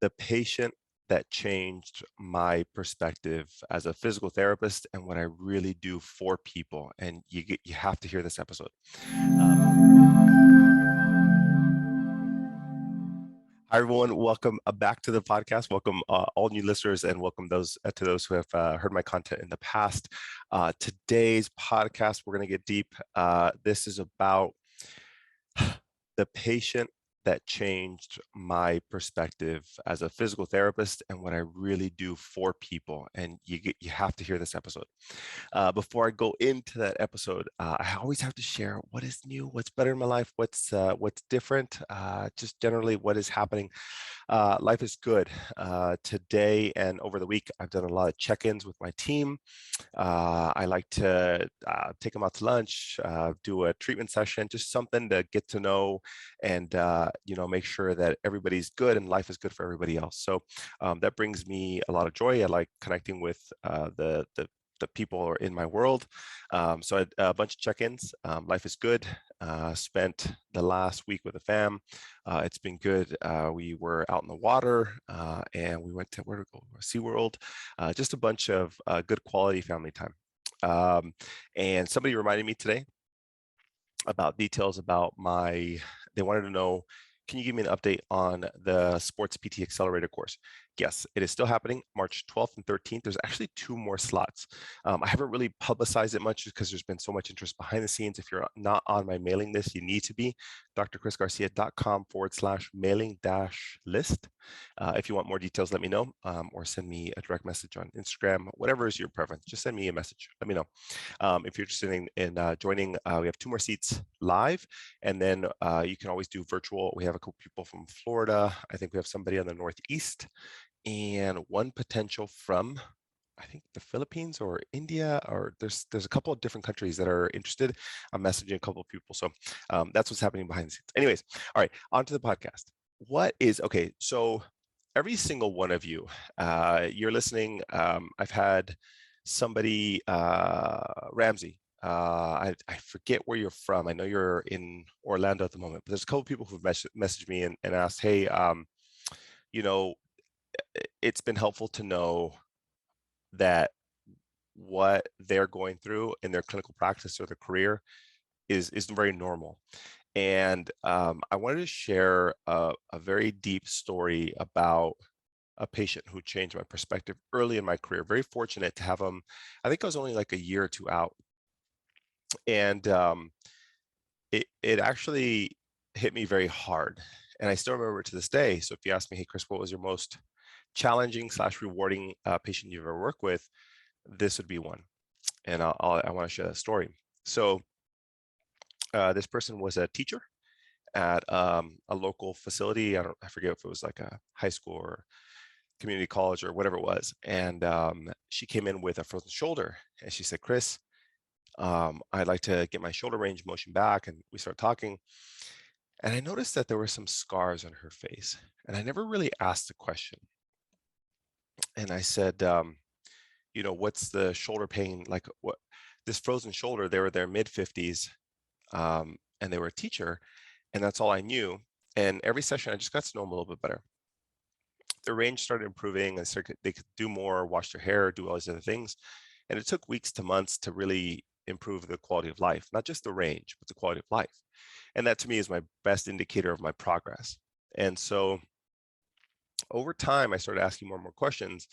the patient that changed my perspective as a physical therapist and what I really do for people. And you have to hear this episode. Hi everyone, welcome back to the podcast. Welcome all new listeners, and welcome those to those who have heard my content in the past. Today's podcast, we're going to get deep. This is about the patient that changed my perspective as a physical therapist and what I really do for people. And you have to hear this episode. Before I go into that episode, I always have to share what is new, what's better in my life, what's different, just generally what is happening. Life is good. Today and over the week, I've done a lot of check-ins with my team. I like to take them out to lunch, do a treatment session, just something to get to know and make sure that everybody's good and life is good for everybody else. So that brings me a lot of joy. I like connecting with the people who are in my world. So I had a bunch of check-ins. Life is good. Spent the last week with the fam. It's been good. We were out in the water and we went to where to go? SeaWorld. Just a bunch of good quality family time. And somebody reminded me today about details about they wanted to know, can you give me an update on the Sports PT Accelerator course? Yes, it is still happening, March 12th and 13th. There's actually 2 more slots. I haven't really publicized it much because there's been so much interest behind the scenes. If you're not on my mailing list, you need to be, drchrisgarcia.com/mailing-list. If you want more details, let me know, or send me a direct message on Instagram, whatever is your preference. Just send me a message, let me know. If you're interested in joining, we have 2 more seats live, and then you can always do virtual. We have a couple people from Florida. I think we have somebody on the Northeast, and one potential from, I think, the Philippines or India, or there's a couple of different countries that are interested. I'm messaging a couple of people. So that's what's happening behind the scenes. Anyways, all right, on to the podcast. Okay, so every single one of you, you're listening. I've had somebody, Ramsey, I forget where you're from. I know you're in Orlando at the moment, but there's a couple of people who've messaged me and asked, hey, it's been helpful to know that what they're going through in their clinical practice or their career is very normal. And I wanted to share a very deep story about a patient who changed my perspective early in my career. Very fortunate to have him. I think I was only like a year or 2 out. And it actually hit me very hard. And I still remember it to this day. So if you ask me, hey, Chris, what was your most challenging/rewarding patient you've ever worked with, this would be one. And I want to share that story. So this person was a teacher at a local facility. I forget if it was like a high school or community college or whatever it was. And she came in with a frozen shoulder, and she said, Chris, I'd like to get my shoulder range of motion back. And we started talking. And I noticed that there were some scars on her face. And I never really asked the question. And I said, what's the shoulder pain like? What this frozen shoulder? They were their mid-50s, and they were a teacher, and that's all I knew. And every session, I just got to know them a little bit better. Their range started improving, and they could do more, wash their hair, do all these other things. And it took weeks to months to really improve the quality of life, not just the range, but the quality of life. And that to me is my best indicator of my progress. And so over time, I started asking more and more questions.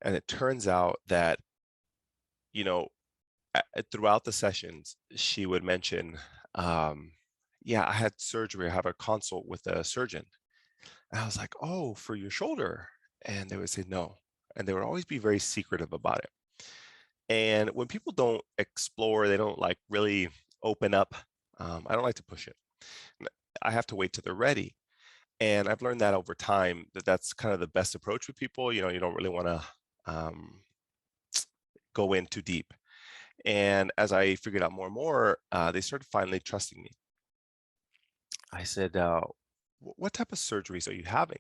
And it turns out that, throughout the sessions, she would mention, yeah, I had surgery. I have a consult with a surgeon. And I was like, oh, for your shoulder? And they would say no. And they would always be very secretive about it. And when people don't explore, they don't like really open up, I don't like to push it. I have to wait till they're ready. And I've learned that over time, that's kind of the best approach with people. You don't really want to go in too deep. And as I figured out more and more, they started finally trusting me. I said, what type of surgeries are you having?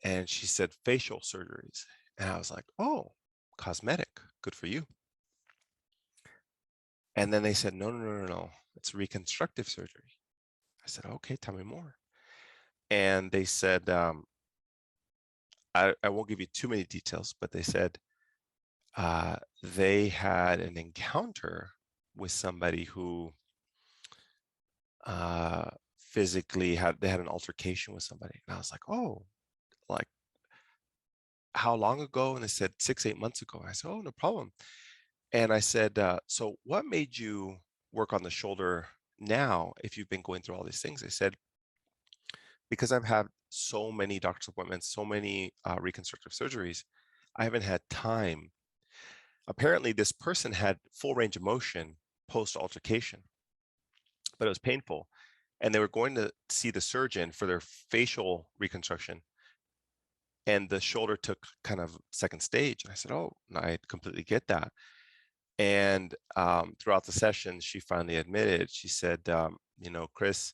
And she said, facial surgeries. And I was like, oh, cosmetic, good for you. And then they said, no, it's reconstructive surgery. I said, okay, tell me more. And they said, I won't give you too many details, but they said they had an encounter with somebody who physically they had an altercation with somebody. And I was like, oh, like how long ago? And they said 6, 8 months ago. And I said, oh, no problem. And I said, so what made you work on the shoulder now if you've been going through all these things? They said, because I've had so many doctor's appointments, so many reconstructive surgeries, I haven't had time. Apparently, this person had full range of motion post altercation, but it was painful. And they were going to see the surgeon for their facial reconstruction. And the shoulder took kind of second stage. And I said, oh, I completely get that. And throughout the session, she finally admitted, she said, Chris,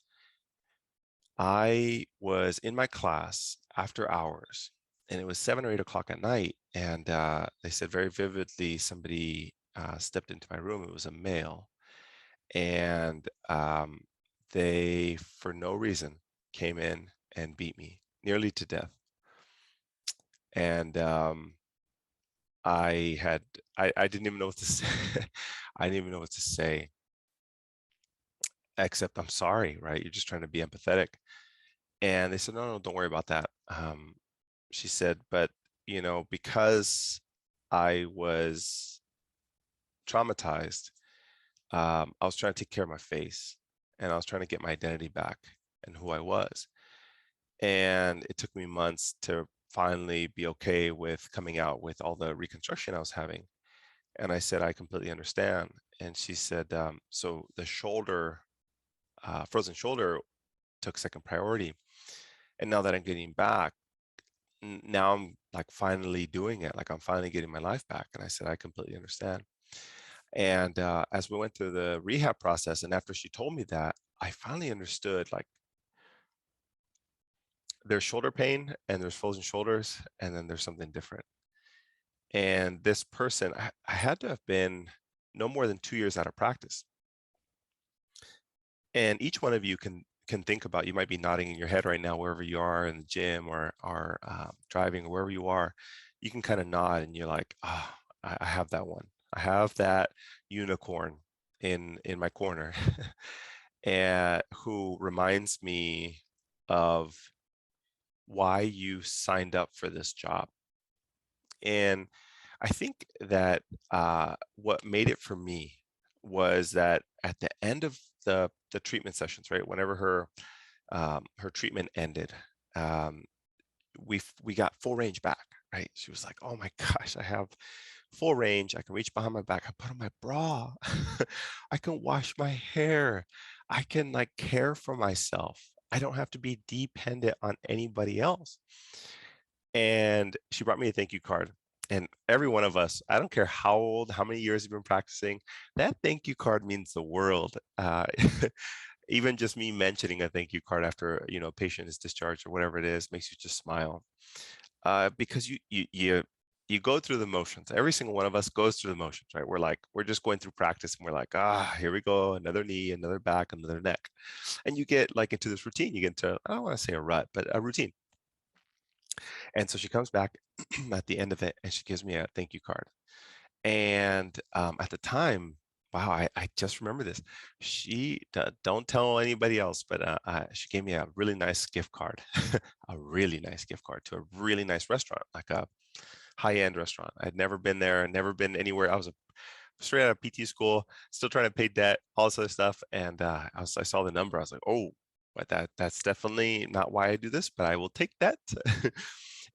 I was in my class after hours, and it was 7 or 8 o'clock at night. And they said very vividly, somebody stepped into my room. It was a male. And they, for no reason, came in and beat me nearly to death. And I didn't even know what to say. I didn't even know what to say, except I'm sorry, right? You're just trying to be empathetic. And they said, no, don't worry about that. She said, but because I was traumatized, I was trying to take care of my face, and I was trying to get my identity back and who I was. And it took me months to finally be okay with coming out with all the reconstruction I was having. And I said, I completely understand. And she said, so the shoulder, frozen shoulder took second priority. And now that I'm getting back, now I'm like finally doing it. Like I'm finally getting my life back. And I said, I completely understand. And as we went through the rehab process, and after she told me that, I finally understood, like, there's shoulder pain and there's frozen shoulders, and then there's something different. And this person, I had to have been no more than 2 years out of practice. And each one of you can think about, you might be nodding in your head right now, wherever you are in the gym or driving or wherever you are, you can kind of nod and you're like, oh, I have that one. I have that unicorn in my corner, and who reminds me of why you signed up for this job. And I think that what made it for me was that at the end of the treatment sessions, right, whenever her treatment ended, we got full range back, right? She was like, oh my gosh, I have full range. I can reach behind my back. I put on my bra. I can wash my hair. I can like care for myself. I don't have to be dependent on anybody else. And she brought me a thank you card. And every one of us, I don't care how old, how many years you've been practicing, that thank you card means the world. Even just me mentioning a thank you card after a patient is discharged or whatever it is makes you just smile, because you go through the motions. Every single one of us goes through the motions, right? We're just going through practice, and we're like, here we go, another knee, another back, another neck, and you get like into this routine. You get into, I don't want to say a rut, but a routine. And so she comes back at the end of it, and she gives me a thank you card. And at the time, wow, I just remember this. She don't tell anybody else, but she gave me a really nice gift card, a really nice gift card to a really nice restaurant, like a high-end restaurant. I'd never been there, never been anywhere. I was straight out of PT school, still trying to pay debt, all this other stuff. And I saw the number. I was like, oh, but that's definitely not why I do this, but I will take that.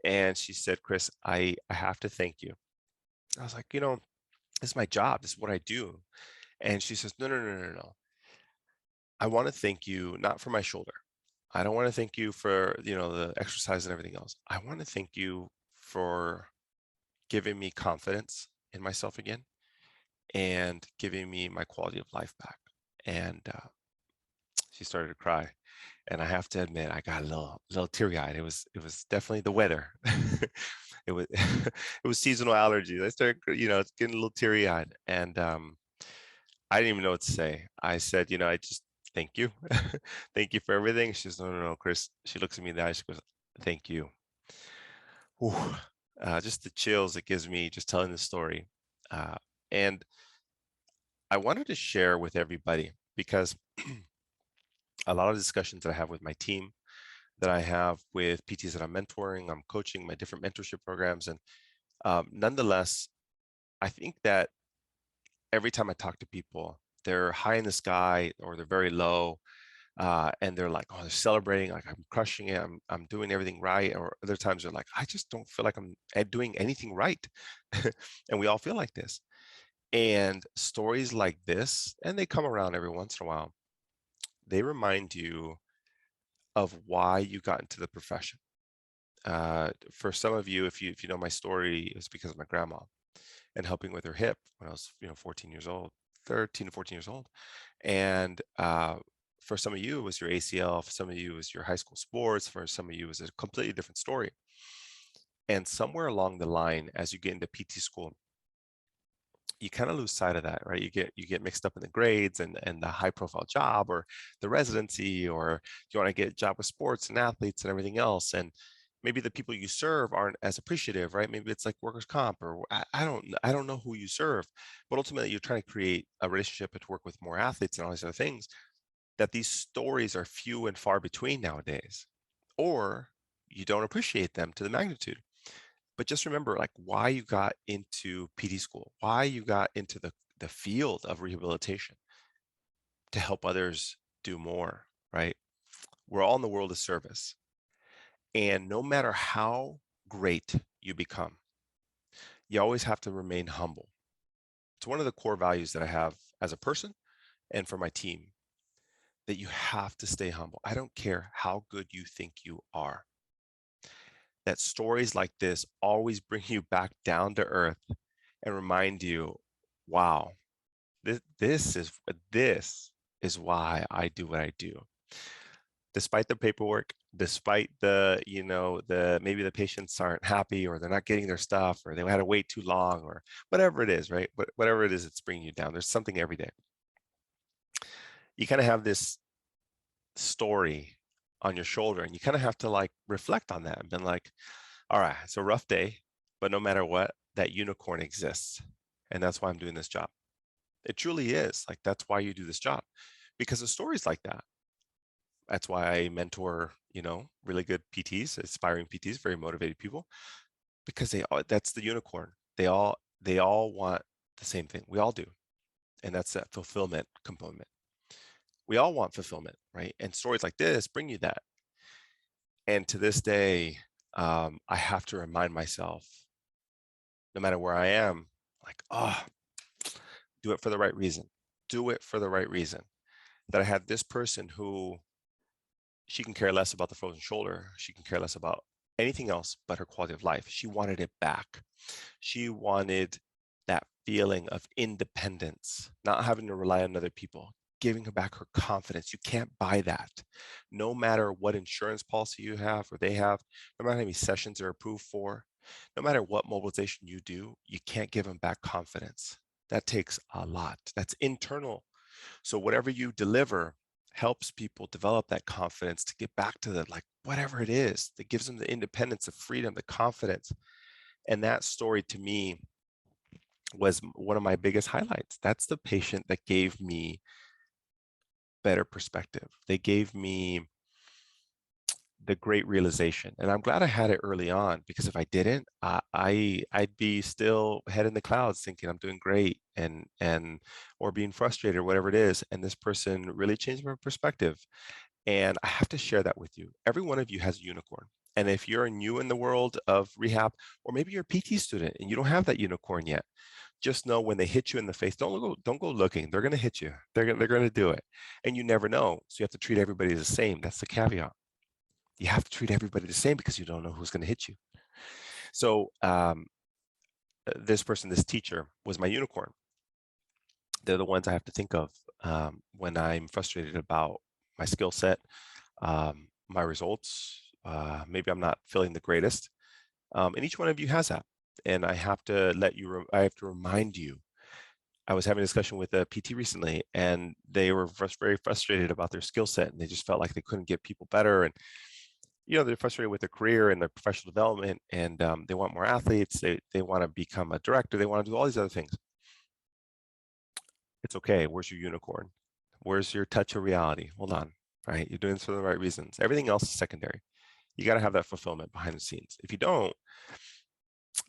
And she said, Chris, I have to thank you. I was like, this is my job. This is what I do. And she says, no. I want to thank you, not for my shoulder. I don't want to thank you for, the exercise and everything else. I want to thank you for giving me confidence in myself again and giving me my quality of life back. And she started to cry. And I have to admit, I got a little teary-eyed. It was definitely the weather. It was it was seasonal allergies. I started, it's getting a little teary-eyed, and I didn't even know what to say. I said, I just thank you, thank you for everything. She says, no, Chris. She looks at me in the eye. She goes, thank you. whew, just the chills it gives me just telling the story. And I wanted to share with everybody because a lot of discussions that I have with my team, that I have with PTs that I'm mentoring, I'm coaching my different mentorship programs. And nonetheless, I think that every time I talk to people, they're high in the sky or they're very low, and they're like, oh, they're celebrating, like I'm crushing it, I'm doing everything right. Or other times they're like, I just don't feel like I'm doing anything right. And we all feel like this. And stories like this, and they come around every once in a while, they remind you of why you got into the profession. For some of you, if you know my story, it's because of my grandma and helping with her hip when I was 14 years old, 13 to 14 years old. And for some of you, it was your ACL. For some of you, it was your high school sports. For some of you, it was a completely different story. And somewhere along the line, as you get into PT school, you kind of lose sight of that, right? You get mixed up in the grades and the high profile job or the residency, or you want to get a job with sports and athletes and everything else. And maybe the people you serve aren't as appreciative, right? Maybe it's like workers' comp, or I don't know who you serve, but ultimately you're trying to create a relationship to work with more athletes and all these other things. That these stories are few and far between nowadays, or you don't appreciate them to the magnitude. But just remember, like, why you got into PD school, why you got into the field of rehabilitation, to help others do more, right? We're all in the world of service. And no matter how great you become, you always have to remain humble. It's one of the core values that I have as a person and for my team, that you have to stay humble. I don't care how good you think you are. That stories like this always bring you back down to earth and remind you, wow, this is why I do what I do. Despite the paperwork, despite the, the maybe the patients aren't happy, or they're not getting their stuff, or they had to wait too long, or whatever it is, right? Whatever it is, it's bringing you down. There's something every day. You kind of have this story on your shoulder, and you kind of have to like reflect on that and been like, all right, it's a rough day, but no matter what, that unicorn exists. And that's why I'm doing this job. It truly is. Like, that's why you do this job, because of stories like that. That's why I mentor, really good PTs, aspiring PTs, very motivated people, because that's the unicorn. They all want the same thing. We all do. And that's that fulfillment component. We all want fulfillment, right? And stories like this bring you that. And to this day, I have to remind myself, no matter where I am, like, oh, do it for the right reason. Do it for the right reason. That I have this person who, she can care less about the frozen shoulder. She can care less about anything else but her quality of life. She wanted it back. She wanted that feeling of independence, not having to rely on other people, giving her back her confidence. You can't buy that. No matter what insurance policy you have or they have, no matter how many sessions they're approved for, no matter what mobilization you do, you can't give them back confidence. That takes a lot. That's internal. So whatever you deliver helps people develop that confidence to get back to the, like, whatever it is that gives them the independence, the freedom, the confidence. And that story to me was one of my biggest highlights. That's the patient that gave me better perspective. They gave me the great realization. And I'm glad I had it early on, because if I didn't, I'd be still head in the clouds thinking I'm doing great, and or being frustrated or whatever it is. And this person really changed my perspective. And I have to share that with you. Every one of you has a unicorn. And if you're new in the world of rehab, or maybe you're a PT student and you don't have that unicorn yet, just know when they hit you in the face, don't go looking. They're going to hit you. They're going to do it. And you never know. So you have to treat everybody the same. That's the caveat. You have to treat everybody the same, because you don't know who's going to hit you. So this person, this teacher, was my unicorn. They're the ones I have to think of when I'm frustrated about my skill set, my results. Maybe I'm not feeling the greatest. And each one of you has that. And I have to I have to remind you. I was having a discussion with a PT recently, and they were very frustrated about their skill set, and they just felt like they couldn't get people better. And they're frustrated with their career and their professional development, and they want more athletes. They want to become a director. They want to do all these other things. It's okay. Where's your unicorn? Where's your touch of reality? Hold on, right? You're doing this for the right reasons. Everything else is secondary. You got to have that fulfillment behind the scenes. If you don't,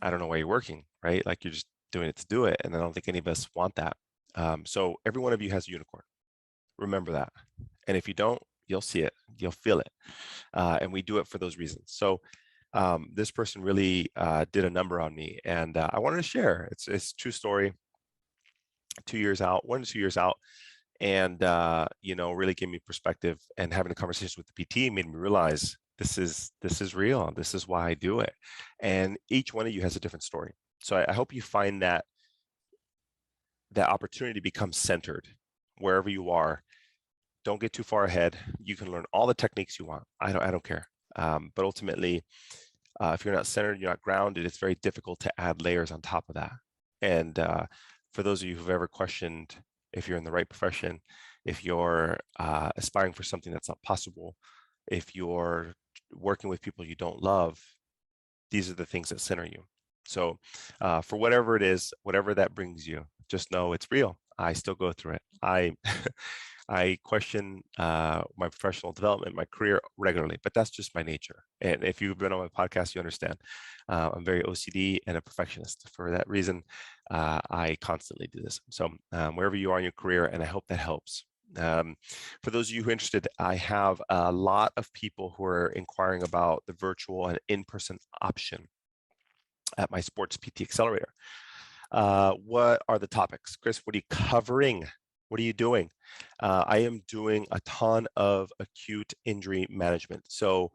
I don't know why you're working, right? Like you're just doing it to do it. And I don't think any of us want that. So every one of you has a unicorn. Remember that. And if you don't, you'll see it, you'll feel it. And we do it for those reasons. So this person really did a number on me, and I wanted to share. It's a true story. 2 years out, 1 to 2 years out, and really gave me perspective. And having a conversation with the PT made me realize this is real. This is why I do it. And each one of you has a different story. So I hope you find that opportunity to become centered wherever you are. Don't get too far ahead. You can learn all the techniques you want. I don't care. But ultimately, if you're not centered, you're not grounded, it's very difficult to add layers on top of that. And for those of you who've ever questioned if you're in the right profession, if you're aspiring for something that's not possible, if you're working with people you don't love, these are the things that center you. So for whatever it is, whatever that brings you, just know it's real. I still go through it. I question my professional development, my career regularly, but that's just my nature. And if you've been on my podcast, you understand. I'm very OCD and a perfectionist. For that reason, I constantly do this. So wherever you are in your career, and I hope that helps. For those of you who are interested, I have a lot of people who are inquiring about the virtual and in-person option at my Sports PT Accelerator. What are the topics? Chris, what are you covering? What are you doing? I am doing a ton of acute injury management. So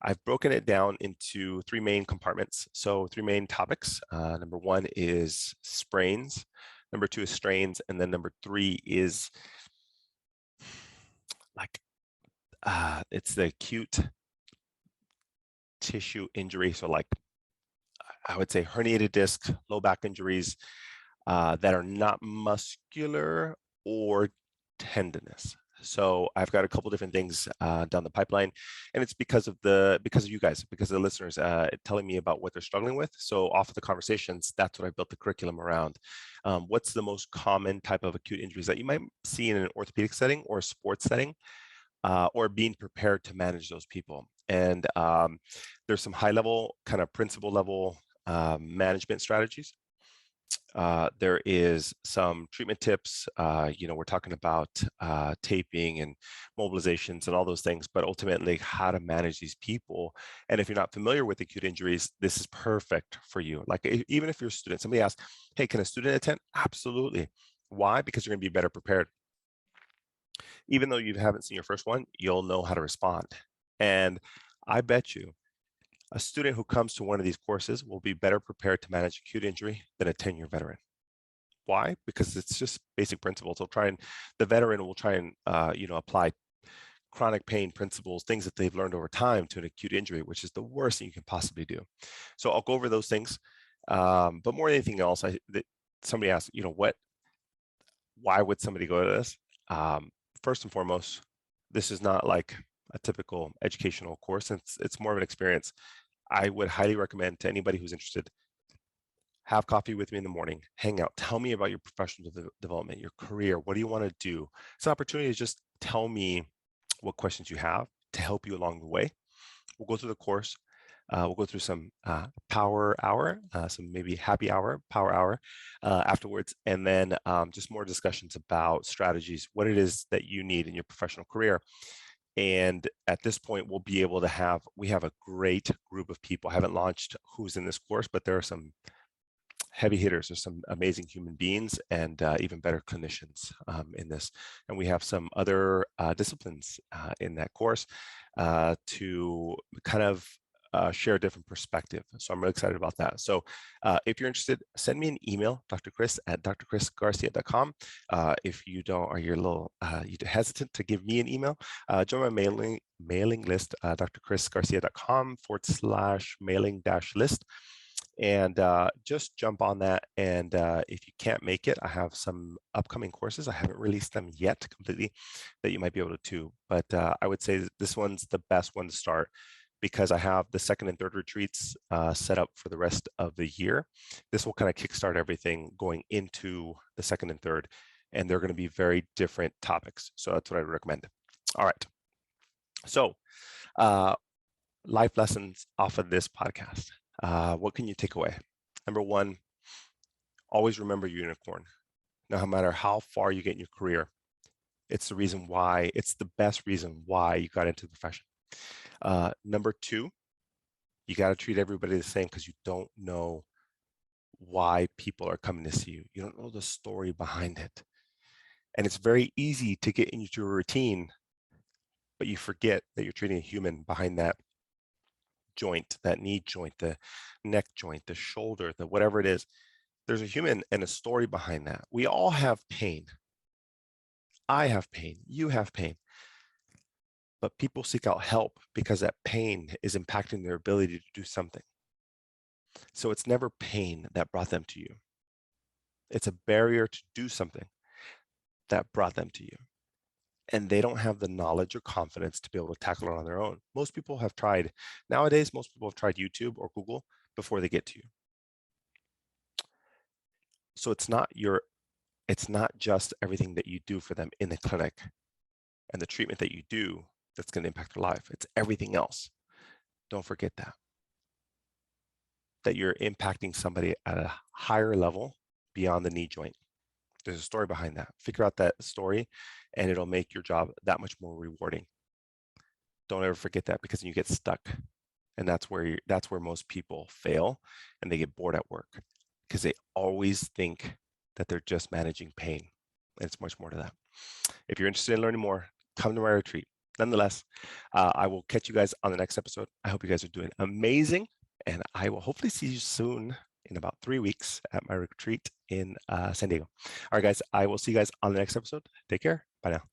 I've broken it down into 3 main compartments. So 3 main topics. Number 1 is sprains. Number 2 is strains. And then number 3 is it's the acute tissue injury. So like, I would say herniated disc, low back injuries that are not muscular or tendinous. So I've got a couple different things down the pipeline, and it's because of you guys, because of the listeners telling me about what they're struggling with. So off of the conversations, that's what I built the curriculum around. What's the most common type of acute injuries that you might see in an orthopedic setting or a sports setting, or being prepared to manage those people? And there's some high level, kind of principle level management strategies. There is some treatment tips. We're talking about taping and mobilizations and all those things, but ultimately how to manage these people. And if you're not familiar with acute injuries, this is perfect for you. Like even if you're a student, somebody asks, hey, can a student attend? Absolutely. Why? Because you're going to be better prepared. Even though you haven't seen your first one, you'll know how to respond. And I bet you a student who comes to one of these courses will be better prepared to manage acute injury than a 10-year veteran. Why? Because it's just basic principles. The veteran will try and apply chronic pain principles, things that they've learned over time to an acute injury, which is the worst thing you can possibly do. So I'll go over those things. But more than anything else, somebody asked, why would somebody go to this? First and foremost, this is not like a typical educational course. It's more of an experience. I would highly recommend to anybody who's interested, have coffee with me in the morning, hang out, tell me about your professional development, your career. What do you want to do? It's an opportunity to just tell me what questions you have to help you along the way. We'll go through the course. We'll go through some power hour, some maybe happy hour, power hour afterwards, and then just more discussions about strategies, what it is that you need in your professional career. And at this point, we'll be able to we have a great group of people. I haven't launched who's in this course, but there are some heavy hitters. There's some amazing human beings and even better clinicians in this. And we have some other disciplines in that course to kind of share a different perspective. So I'm really excited about that. So if you're interested, send me an email, Dr. Chris at drchrisgarcia.com. If you don't, or you're a little you're hesitant to give me an email, join my mailing list, drchrisgarcia.com/mailing-list. And just jump on that. And if you can't make it, I have some upcoming courses. I haven't released them yet completely that you might be able to, but I would say this one's the best one to start, because I have the second and third retreats set up for the rest of the year. This will kind of kickstart everything going into the second and third, and they're going to be very different topics. So that's what I recommend. All right. So life lessons off of this podcast. What can you take away? Number one, always remember your unicorn. No matter how far you get in your career, it's the reason why, it's the best reason why you got into the profession. Number two, you got to treat everybody the same because you don't know why people are coming to see you. You don't know the story behind it. And it's very easy to get into a routine, but you forget that you're treating a human behind that joint, that knee joint, the neck joint, the shoulder, the whatever it is. There's a human and a story behind that. We all have pain. I have pain. You have pain. But people seek out help because that pain is impacting their ability to do something. So it's never pain that brought them to you. It's a barrier to do something that brought them to you. And they don't have the knowledge or confidence to be able to tackle it on their own. Most people have tried, nowadays, most people have tried YouTube or Google before they get to you. So it's not just everything that you do for them in the clinic and the treatment that you do that's going to impact their life. It's everything else. Don't forget that you're impacting somebody at a higher level beyond the knee joint. There's a story behind that. Figure out that story and it'll make your job that much more rewarding. Don't ever forget that, because then you get stuck. And that's where most people fail and they get bored at work, because they always think that they're just managing pain. And it's much more to that. If you're interested in learning more, come to my retreat. Nonetheless, I will catch you guys on the next episode. I hope you guys are doing amazing, and I will hopefully see you soon in about 3 weeks at my retreat in San Diego. All right, guys, I will see you guys on the next episode. Take care. Bye now.